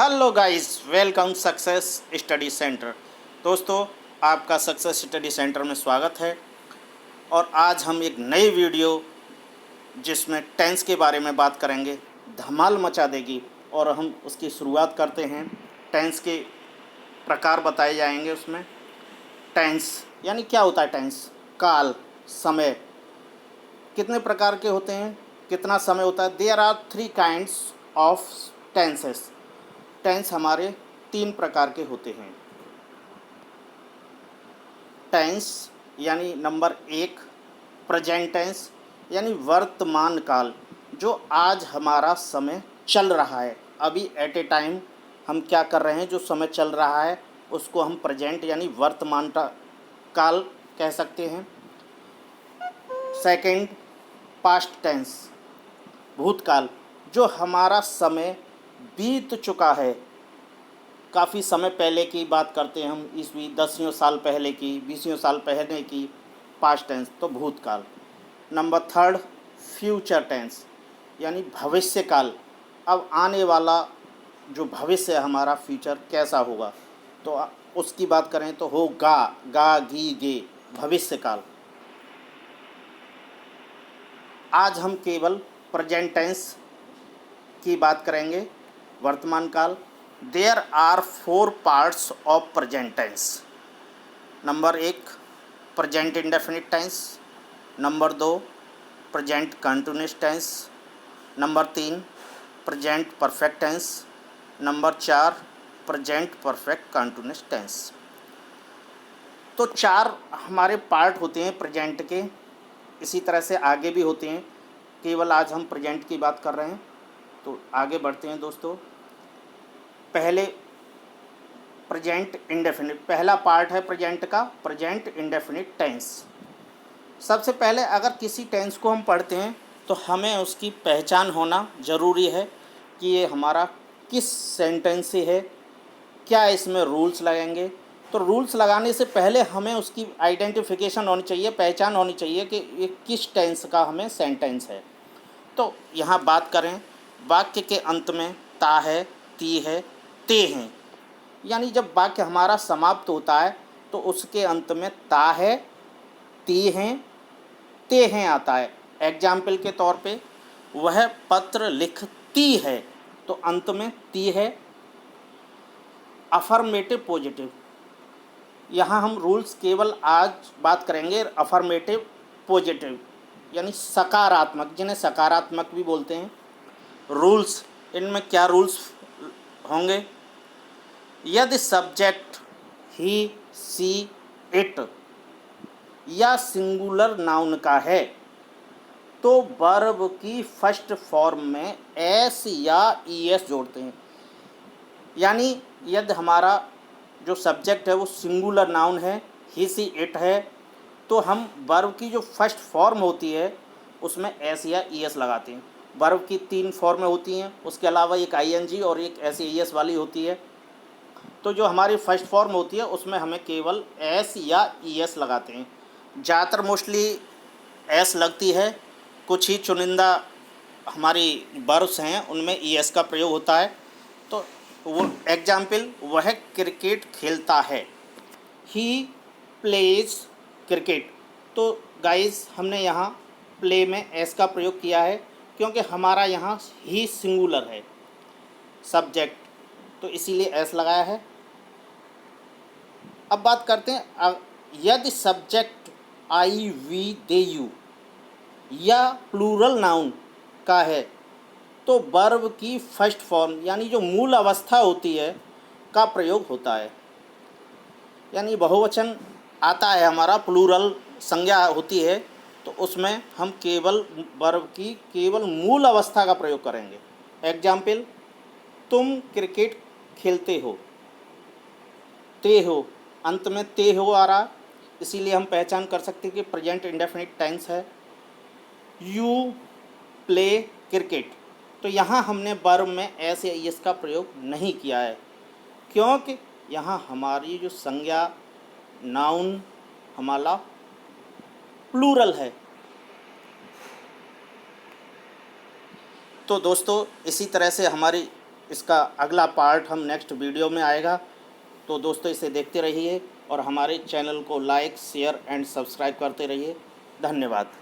Hello guys, welcome success study centre. दोस्तों, आपका success study centre में स्वागत है। और आज हम एक नई वीडियो जिसमें टेंस के बारे में बात करेंगे, धमाल मचा देगी। और हम उसकी शुरुआत करते हैं। टेंस के प्रकार बताए जाएंगे उसमें। टेंस यानी क्या होता है? टेंस काल, समय। कितने प्रकार के होते हैं, कितना समय होता है? There are 3 kinds of tenses. Tense हमारे 3 प्रकार के होते हैं। टेंस यानी नंबर 1 प्रेजेंट टेंस यानी वर्तमान काल, जो आज हमारा समय चल रहा है। अभी एट ए टाइम हम क्या कर रहे हैं, जो समय चल रहा है उसको हम प्रेजेंट यानी वर्तमान काल कह सकते हैं। सेकंड पास्ट टेंस, भूतकाल, जो हमारा समय बीत चुका है। काफ़ी समय पहले की बात करते हैं हम, ईस्वी 10 साल पहले की, 20 साल पहले की। पास्ट टेंस तो भूतकाल। नंबर 3 फ्यूचर टेंस यानी भविष्य काल। अब आने वाला जो भविष्य है हमारा, फ्यूचर कैसा होगा, तो उसकी बात करें तो होगा, गा गी गे, भविष्य काल। आज हम केवल प्रेजेंट टेंस की बात करेंगे, वर्तमान काल। There are 4 parts of present tense. Number 1 present indefinite tense, number 2 present continuous tense, number 3 present perfect tense, number 4 present perfect continuous tense. तो 4 हमारे पार्ट होते हैं प्रेजेंट के। इसी तरह से आगे भी होते हैं, केवल आज हम प्रेजेंट की बात कर रहे हैं। तो आगे बढ़ते हैं दोस्तों। पहले प्रेजेंट इंडेफिनिट, पहला पार्ट है प्रेजेंट का, प्रेजेंट इंडेफिनिट टेंस। सबसे पहले अगर किसी टेंस को हम पढ़ते हैं तो हमें उसकी पहचान होना ज़रूरी है कि ये हमारा किस सेंटेंस से है, क्या इसमें रूल्स लगेंगे। तो रूल्स लगाने से पहले हमें उसकी आइडेंटिफिकेशन होनी चाहिए, पहचान होनी चाहिए कि ये किस टेंस का हमें सेंटेंस है। तो यहाँ बात करें, वाक्य के अंत में ता है, ती है, ते हैं। यानी जब वाक्य हमारा समाप्त होता है तो उसके अंत में ता है, ती हैं, ते हैं आता है। एग्जाम्पल के तौर पे, वह पत्र लिखती है, तो अंत में ती है। अफर्मेटिव पॉजिटिव, यहाँ हम रूल्स केवल आज बात करेंगे अफर्मेटिव पॉजिटिव यानी सकारात्मक, जिन्हें सकारात्मक भी बोलते हैं। रूल्स, इनमें क्या रूल्स होंगे? यदि सब्जेक्ट ही, सी, इट या सिंगुलर नाउन का है तो वर्ब की फर्स्ट फॉर्म में एस या ईएस जोड़ते हैं। यानी यदि हमारा जो सब्जेक्ट है वो सिंगुलर नाउन है, ही, सी, इट है, तो हम वर्ब की जो फर्स्ट फॉर्म होती है उसमें एस या ईएस लगाते हैं। वर्ब की 3 फॉर्में होती हैं, उसके अलावा एक आईएनजी और एक एस ईएस वाली होती है। तो जो हमारी फर्स्ट फॉर्म होती है उसमें हमें केवल एस या ईएस लगाते हैं। ज़्यादातर मोस्टली एस लगती है, कुछ ही चुनिंदा हमारी वर्ब्स हैं उनमें ईएस का प्रयोग होता है। तो वो एग्जाम्पल, वह क्रिकेट खेलता है, ही प्लेज क्रिकेट। तो गाइस, हमने यहाँ प्ले में एस का प्रयोग किया है क्योंकि हमारा यहाँ ही सिंगुलर है सब्जेक्ट, तो इसीलिए एस लगाया है। अब बात करते हैं, यदि subject I, we, they, you या प्लूरल नाउन का है तो वर्ब की फर्स्ट फॉर्म यानी जो मूल अवस्था होती है का प्रयोग होता है। यानी बहुवचन आता है हमारा, प्लूरल संज्ञा होती है, तो उसमें हम केवल वर्ब की केवल मूल अवस्था का प्रयोग करेंगे। एग्जाम्पल, तुम क्रिकेट खेलते हो, ते हो, अंत में ते हो आ रहा, इसीलिए हम पहचान कर सकते हैं कि प्रेजेंट इंडेफिनिट टेंस है। यू प्ले क्रिकेट, तो यहाँ हमने वर्ब में एस या ईएस का प्रयोग नहीं किया है क्योंकि यहाँ हमारी जो संज्ञा नाउन हमारा प्लूरल है। तो दोस्तों, इसी तरह से हमारी इसका अगला पार्ट हम नेक्स्ट वीडियो में आएगा। तो दोस्तों इसे देखते रहिए और हमारे चैनल को लाइक शेयर एंड सब्सक्राइब करते रहिए। धन्यवाद।